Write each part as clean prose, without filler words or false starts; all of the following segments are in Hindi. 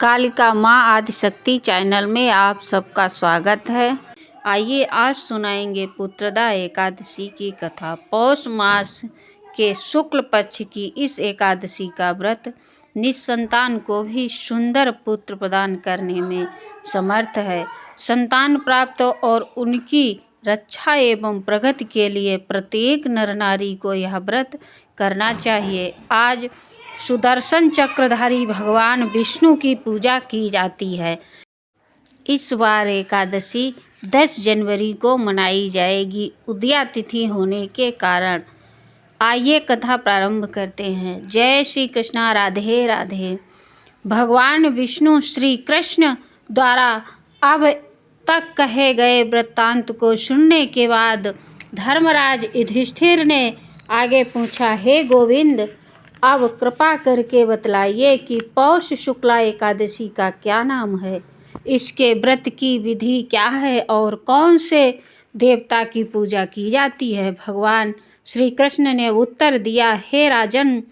कालिका माँ आदिशक्ति चैनल में आप सबका स्वागत है। आइए आज सुनाएंगे पुत्रदा एकादशी की कथा। पौष मास के शुक्ल पक्ष की इस एकादशी का व्रत निस्संतान को भी सुंदर पुत्र प्रदान करने में समर्थ है। संतान प्राप्त और उनकी रक्षा एवं प्रगति के लिए प्रत्येक नर नारी को यह व्रत करना चाहिए। आज सुदर्शन चक्रधारी भगवान विष्णु की पूजा की जाती है। इस बार एकादशी 10 जनवरी को मनाई जाएगी। उदया तिथि होने के कारण आइए कथा प्रारंभ करते हैं। जय श्री कृष्णा, राधे राधे। भगवान विष्णु श्री कृष्ण द्वारा अब तक कहे गए वृत्तांत को सुनने के बाद धर्मराज युधिष्ठिर ने आगे पूछा, हे गोविंद, अब कृपा करके बतलाइए कि पौष शुक्ला एकादशी का क्या नाम है, इसके व्रत की विधि क्या है और कौन से देवता की पूजा की जाती है। भगवान श्री कृष्ण ने उत्तर दिया, हे राजन,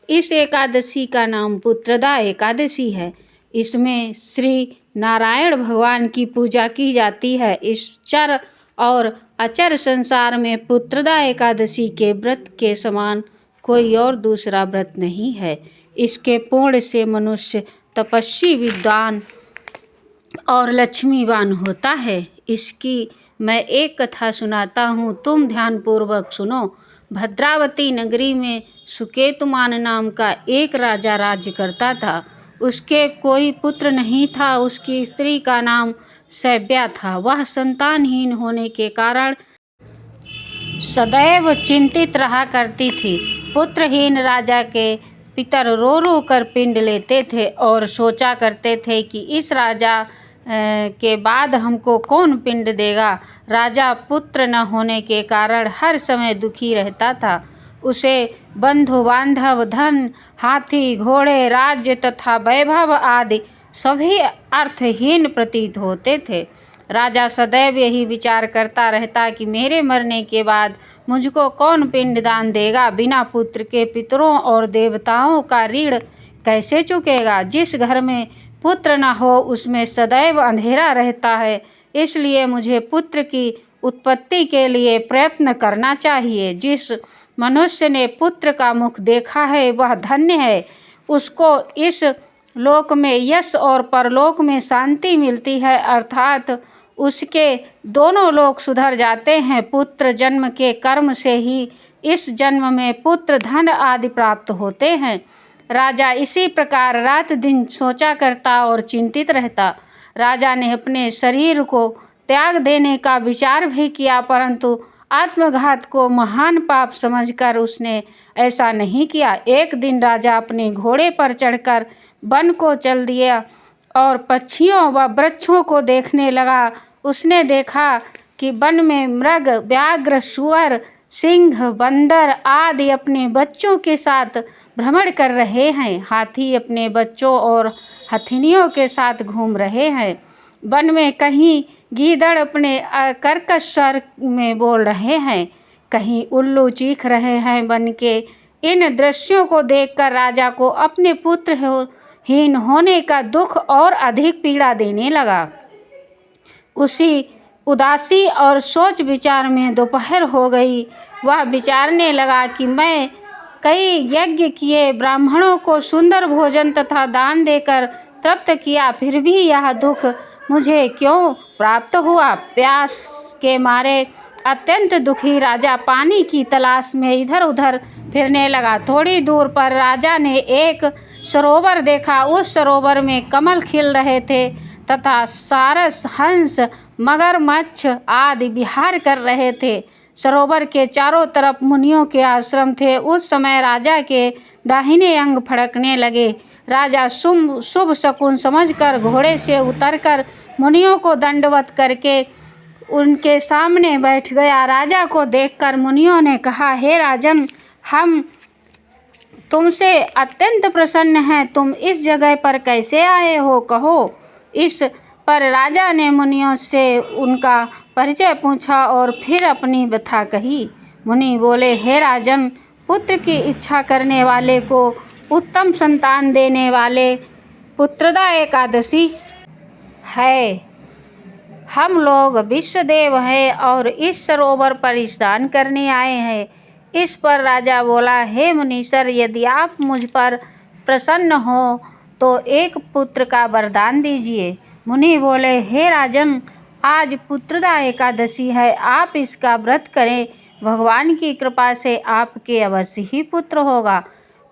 इस एकादशी का नाम पुत्रदा एकादशी है। इसमें श्री नारायण भगवान की पूजा की जाती है। इस चर और अचर संसार में पुत्रदा एकादशी के व्रत के समान कोई और दूसरा व्रत नहीं है। इसके पूर्ण से मनुष्य तपस्वी, विद्वान और लक्ष्मीवान होता है। इसकी मैं एक कथा सुनाता हूँ, तुम ध्यानपूर्वक सुनो। भद्रावती नगरी में सुकेतुमान नाम का एक राजा राज्य करता था। उसके कोई पुत्र नहीं था। उसकी स्त्री का नाम सैव्या था। वह संतानहीन होने के कारण सदैव चिंतित रहा करती थी। पुत्रहीन राजा के पितर रो रो कर पिंड लेते थे और सोचा करते थे कि इस राजा के बाद हमको कौन पिंड देगा। राजा पुत्र न होने के कारण हर समय दुखी रहता था। उसे बंधु बांधव, धन, हाथी, घोड़े, राज्य तथा वैभव आदि सभी अर्थहीन प्रतीत होते थे। राजा सदैव यही विचार करता रहता कि मेरे मरने के बाद मुझको कौन पिंड दान देगा। बिना पुत्र के पितरों और देवताओं का ऋण कैसे चुकेगा। जिस घर में पुत्र न हो उसमें सदैव अंधेरा रहता है। इसलिए मुझे पुत्र की उत्पत्ति के लिए प्रयत्न करना चाहिए। जिस मनुष्य ने पुत्र का मुख देखा है वह धन्य है। उसको इस लोक में यश और परलोक में शांति मिलती है, अर्थात उसके दोनों लोक सुधर जाते हैं। पुत्र जन्म के कर्म से ही इस जन्म में पुत्र, धन आदि प्राप्त होते हैं। राजा इसी प्रकार रात दिन सोचा करता और चिंतित रहता। राजा ने अपने शरीर को त्याग देने का विचार भी किया, परंतु आत्मघात को महान पाप समझकर उसने ऐसा नहीं किया। एक दिन राजा अपने घोड़े पर चढ़कर वन को चल दिया और पक्षियों व वृक्षों को देखने लगा। उसने देखा कि वन में मृग, व्याघ्र, सुअर, सिंह, बंदर आदि अपने बच्चों के साथ भ्रमण कर रहे हैं। हाथी अपने बच्चों और हथिनियों के साथ घूम रहे हैं। वन में कहीं गीदड़ अपने कर्कश स्वर में बोल रहे हैं, कहीं उल्लू चीख रहे हैं। वन के इन दृश्यों को देखकर राजा को अपने पुत्रहीन होने का दुख और अधिक पीड़ा देने लगा। उसी उदासी और सोच विचार में दोपहर हो गई। वह विचारने लगा कि मैं कई यज्ञ किए, ब्राह्मणों को सुंदर भोजन तथा दान देकर तृप्त किया, फिर भी यह दुख मुझे क्यों प्राप्त हुआ। प्यास के मारे अत्यंत दुखी राजा पानी की तलाश में इधर उधर फिरने लगा। थोड़ी दूर पर राजा ने एक सरोवर देखा। उस सरोवर में कमल खिल रहे थे तथा सारस, हंस, मगरमच्छ आदि विहार कर रहे थे। सरोवर के चारों तरफ मुनियों के आश्रम थे। उस समय राजा के दाहिने अंग फड़कने लगे। राजा शुभ शकुन समझकर घोड़े से उतरकर मुनियों को दंडवत करके उनके सामने बैठ गया। राजा को देखकर मुनियों ने कहा, हे राजन, हम तुमसे अत्यंत प्रसन्न हैं। तुम इस जगह पर कैसे आए हो, कहो। इस पर राजा ने मुनियों से उनका परिचय पूछा और फिर अपनी व्यथा कही। मुनि बोले, हे राजन, पुत्र की इच्छा करने वाले को उत्तम संतान देने वाले पुत्रदा एकादशी है। हम लोग विश्वदेव हैं और इस सरोवर पर स्नान करने आए हैं। इस पर राजा बोला, हे मुनीश्वर, यदि आप मुझ पर प्रसन्न हो तो एक पुत्र का वरदान दीजिए। मुनि बोले, हे राजन, आज पुत्रदा एकादशी है, आप इसका व्रत करें। भगवान की कृपा से आपके अवश्य ही पुत्र होगा।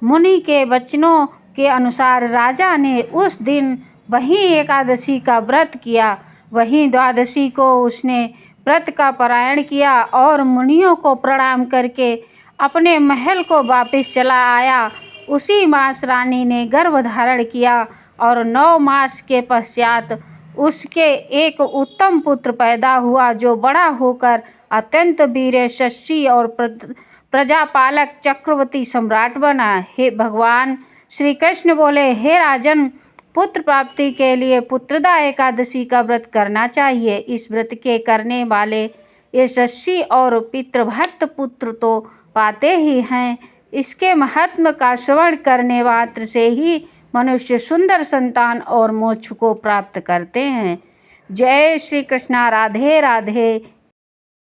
मुनि के वचनों के अनुसार राजा ने उस दिन वही एकादशी का व्रत किया। वहीं द्वादशी को उसने व्रत का पारायण किया और मुनियों को प्रणाम करके अपने महल को वापस चला आया। उसी मास रानी ने गर्भ धारण किया और 9 मास के पश्चात उसके एक उत्तम पुत्र पैदा हुआ, जो बड़ा होकर अत्यंत वीर, यशस्वी और प्रजापालक चक्रवर्ती सम्राट बना। हे भगवान श्री कृष्ण बोले, हे राजन, पुत्र प्राप्ति के लिए पुत्रदा एकादशी का व्रत करना चाहिए। इस व्रत के करने वाले यशस्वी और पितृभक्त पुत्र तो पाते ही हैं। इसके महात्म का श्रवण करने मात्र से ही मनुष्य सुंदर संतान और मोक्ष को प्राप्त करते हैं। जय श्री कृष्णा। राधे राधे।